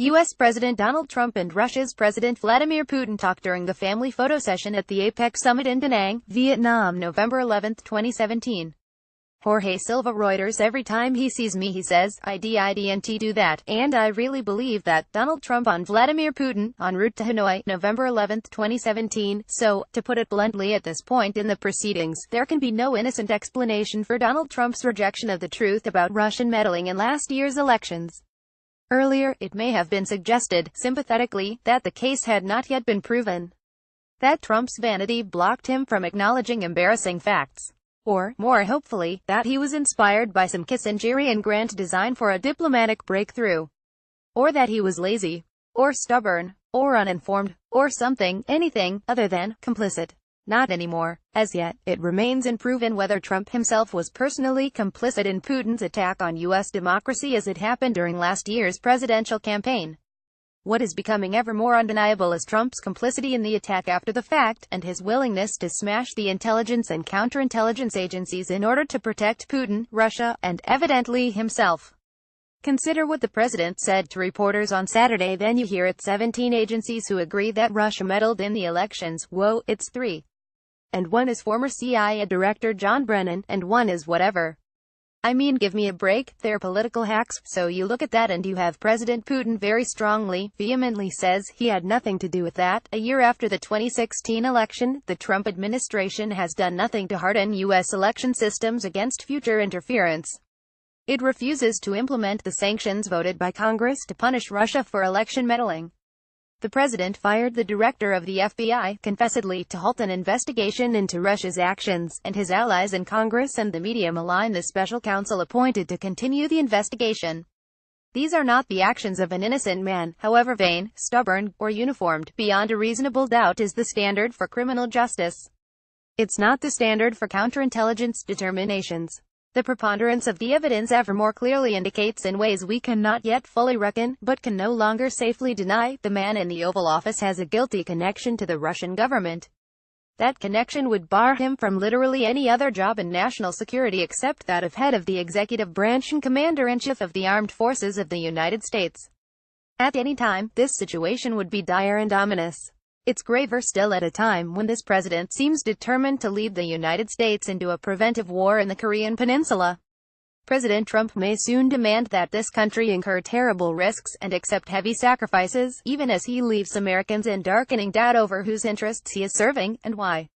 U.S. President Donald Trump and Russia's President Vladimir Putin talked during the family photo session at the APEC summit in Da Nang, Vietnam, November 11, 2017. Jorge Silva Reuters. Every time he sees me he says, I didn't do that, and I really believe that. Donald Trump on Vladimir Putin, en route to Hanoi, November 11, 2017. So, to put it bluntly, at this point in the proceedings, there can be no innocent explanation for Donald Trump's rejection of the truth about Russian meddling in last year's elections. Earlier, it may have been suggested, sympathetically, that the case had not yet been proven. That Trump's vanity blocked him from acknowledging embarrassing facts. Or, more hopefully, that he was inspired by some Kissingerian grand design for a diplomatic breakthrough. Or that he was lazy, or stubborn, or uninformed, or something, anything, other than complicit. Not anymore. As yet, it remains unproven whether Trump himself was personally complicit in Putin's attack on U.S. democracy as it happened during last year's presidential campaign. What is becoming ever more undeniable is Trump's complicity in the attack after the fact, and his willingness to smash the intelligence and counterintelligence agencies in order to protect Putin, Russia, and, evidently, himself. Consider what the president said to reporters on Saturday. Then you hear it: 17 agencies who agree that Russia meddled in the elections. Whoa, it's 3. And one is former CIA Director John Brennan, and one is whatever. I mean, give me a break, they're political hacks. So you look at that and you have President Putin very strongly, vehemently says he had nothing to do with that. A year after the 2016 election, the Trump administration has done nothing to harden U.S. election systems against future interference. It refuses to implement the sanctions voted by Congress to punish Russia for election meddling. The president fired the director of the FBI, confessedly, to halt an investigation into Russia's actions, and his allies in Congress and the media malign the special counsel appointed to continue the investigation. These are not the actions of an innocent man, however vain, stubborn, or uniformed. Beyond a reasonable doubt is the standard for criminal justice. It's not the standard for counterintelligence determinations. The preponderance of the evidence ever more clearly indicates, in ways we cannot yet fully reckon, but can no longer safely deny, the man in the Oval Office has a guilty connection to the Russian government. That connection would bar him from literally any other job in national security except that of head of the executive branch and commander-in-chief of the armed forces of the United States. At any time, this situation would be dire and ominous. It's graver still at a time when this president seems determined to lead the United States into a preventive war in the Korean Peninsula. President Trump may soon demand that this country incur terrible risks and accept heavy sacrifices, even as he leaves Americans in darkening doubt over whose interests he is serving, and why.